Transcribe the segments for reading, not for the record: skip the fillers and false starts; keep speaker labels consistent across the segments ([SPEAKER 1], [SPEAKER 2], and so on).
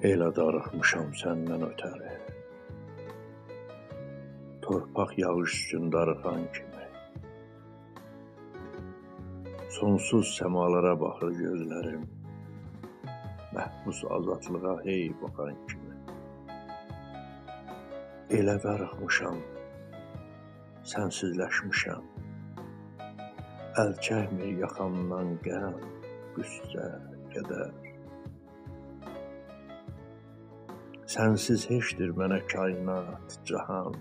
[SPEAKER 1] Elə darıxmışam səndən ötəri, torpaq yağış üçün darıxan kimi. Sonsuz səmalara baxır gözlərim, məhbus azadlığa hey baxan kimi. Elə darıxmışam, sənsizləşmişəm, əl çəkmir yaxamdan qəm, qüssə, kədər. Sənsiz heçdir mənə kainat, cahan,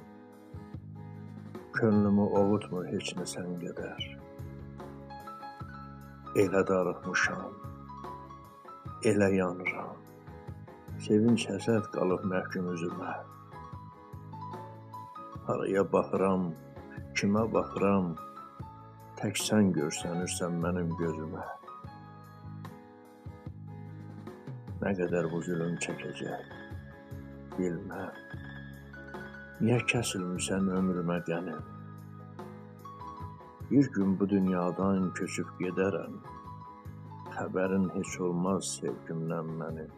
[SPEAKER 1] könlümü ovutmur heç nə sən qədər. Elə darıxmışam, elə yanıram, sevinç həsəd qalıb məhkum üzümə. Haraya baxıram, kimə baxıram, tək sən görsənirsən mənim gözümə. Nə qədər bu zülüm çəkəcək, bilməm. Niyə kəsilmirsən ömrümə qənim? Bir gün bu dünyadan köçüb gedərəm, xəbərin heç olmaz sevgimdən mənim.